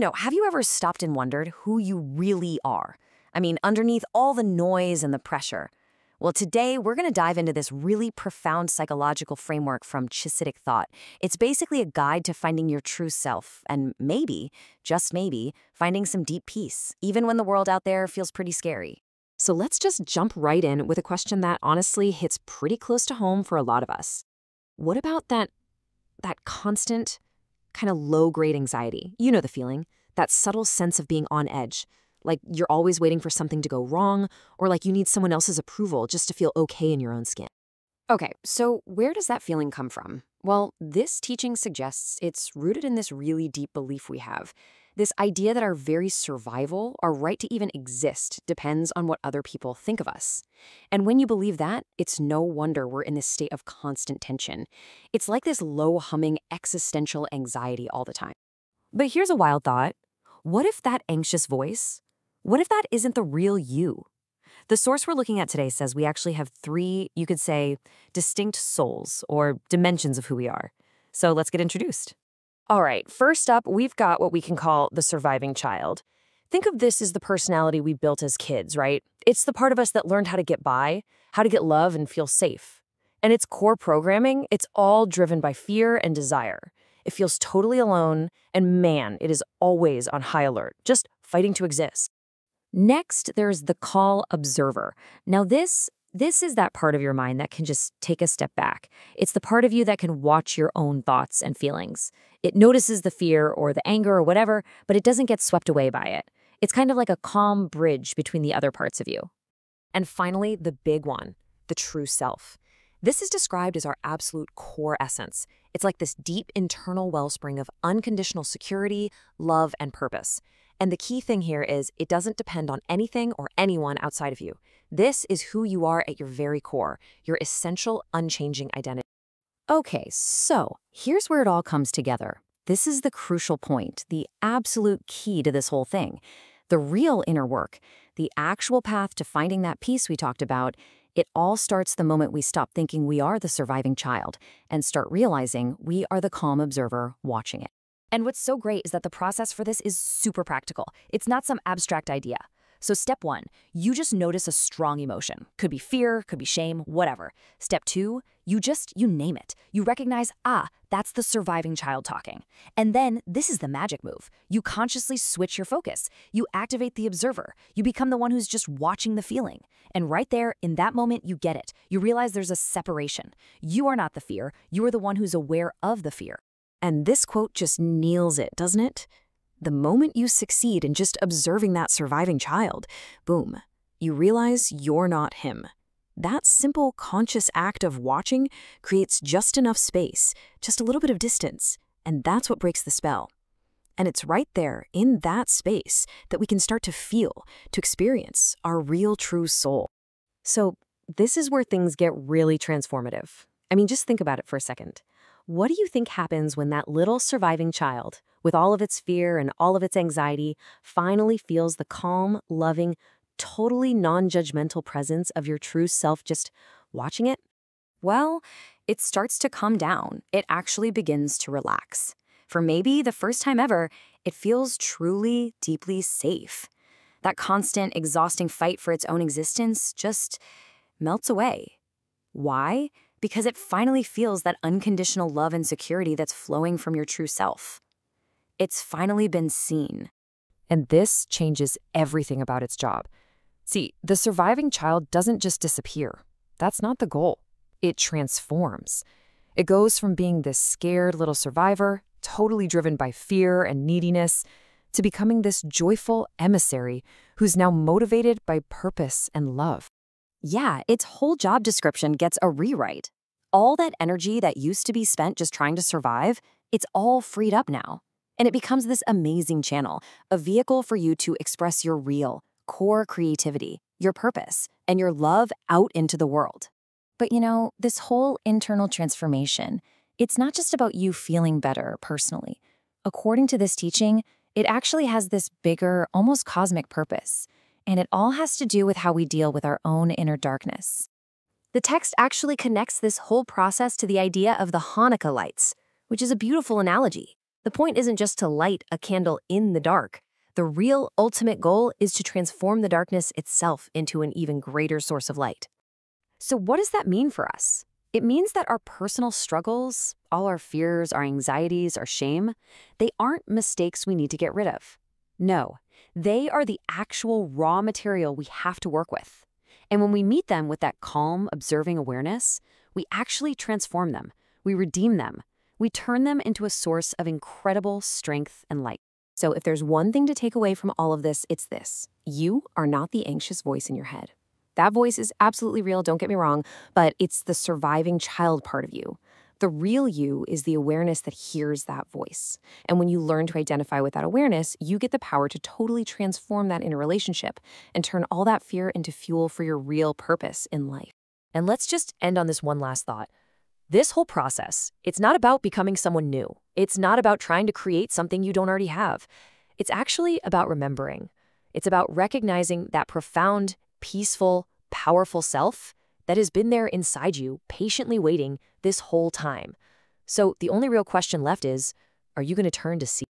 Have you ever stopped and wondered who you really are? I mean, underneath all the noise and the pressure. Well, today we're going to dive into this really profound psychological framework from Chassidic thought. It's basically a guide to finding your true self and maybe, just maybe, finding some deep peace, even when the world out there feels pretty scary. So let's just jump right in with a question that honestly hits pretty close to home for a lot of us. What about that constant, kind of low-grade anxiety? You know the feeling, that subtle sense of being on edge, like you're always waiting for something to go wrong, or like you need someone else's approval just to feel okay in your own skin. Okay, so where does that feeling come from? Well, this teaching suggests it's rooted in this really deep belief we have. This idea that our very survival, our right to even exist, depends on what other people think of us. And when you believe that, it's no wonder we're in this state of constant tension. It's like this low-humming existential anxiety all the time. But here's a wild thought. What if that anxious voice, what if that isn't the real you? The source we're looking at today says we actually have three, you could say, distinct souls or dimensions of who we are. So let's get introduced. All right, first up, we've got what we can call the surviving child. Think of this as the personality we built as kids, right? It's the part of us that learned how to get by, how to get love and feel safe. And its core programming, it's all driven by fear and desire. It feels totally alone, and man, it is always on high alert, just fighting to exist. Next, there's the call observer. Now this is that part of your mind that can just take a step back. It's the part of you that can watch your own thoughts and feelings. It notices the fear or the anger or whatever, but it doesn't get swept away by it. It's kind of like a calm bridge between the other parts of you. And finally, the big one, the true self. This is described as our absolute core essence. It's like this deep internal wellspring of unconditional security, love, and purpose. And the key thing here is it doesn't depend on anything or anyone outside of you. This is who you are at your very core, your essential, unchanging identity. Okay, so here's where it all comes together. This is the crucial point, the absolute key to this whole thing. The real inner work, the actual path to finding that peace we talked about, it all starts the moment we stop thinking we are the surviving child and start realizing we are the calm observer watching it. And what's so great is that the process for this is super practical. It's not some abstract idea. So step one, you just notice a strong emotion. Could be fear, could be shame, whatever. Step two, you name it. You recognize, that's the surviving child talking. And then this is the magic move. You consciously switch your focus. You activate the observer. You become the one who's just watching the feeling. And right there, in that moment, you get it. You realize there's a separation. You are not the fear. You are the one who's aware of the fear. And this quote just nails it, doesn't it? The moment you succeed in just observing that surviving child, boom, you realize you're not him. That simple conscious act of watching creates just enough space, just a little bit of distance, and that's what breaks the spell. And it's right there, in that space, that we can start to feel, to experience our real true soul. So this is where things get really transformative. I mean, just think about it for a second. What do you think happens when that little surviving child, with all of its fear and all of its anxiety, finally feels the calm, loving, totally non-judgmental presence of your true self just watching it? Well, it starts to calm down. It actually begins to relax. For maybe the first time ever, it feels truly, deeply safe. That constant, exhausting fight for its own existence just melts away. Why? Because it finally feels that unconditional love and security that's flowing from your true self. It's finally been seen. And this changes everything about its job. See, the surviving child doesn't just disappear. That's not the goal. It transforms. It goes from being this scared little survivor, totally driven by fear and neediness, to becoming this joyful emissary who's now motivated by purpose and love. Yeah, its whole job description gets a rewrite. All that energy that used to be spent just trying to survive, it's all freed up now. And it becomes this amazing channel, a vehicle for you to express your real, core creativity, your purpose, and your love out into the world. But this whole internal transformation, it's not just about you feeling better personally. According to this teaching, it actually has this bigger, almost cosmic purpose. And it all has to do with how we deal with our own inner darkness. The text actually connects this whole process to the idea of the Hanukkah lights, which is a beautiful analogy. The point isn't just to light a candle in the dark. The real ultimate goal is to transform the darkness itself into an even greater source of light. So what does that mean for us? It means that our personal struggles, all our fears, our anxieties, our shame, they aren't mistakes we need to get rid of. No, they are the actual raw material we have to work with. And when we meet them with that calm, observing awareness, we actually transform them. We redeem them. We turn them into a source of incredible strength and light. So if there's one thing to take away from all of this, it's this. You are not the anxious voice in your head. That voice is absolutely real, don't get me wrong, but it's the surviving child part of you. The real you is the awareness that hears that voice. And when you learn to identify with that awareness, you get the power to totally transform that inner relationship and turn all that fear into fuel for your real purpose in life. And let's just end on this one last thought. This whole process, it's not about becoming someone new. It's not about trying to create something you don't already have. It's actually about remembering. It's about recognizing that profound, peaceful, powerful self that has been there inside you, patiently waiting this whole time. So the only real question left is, are you going to turn to see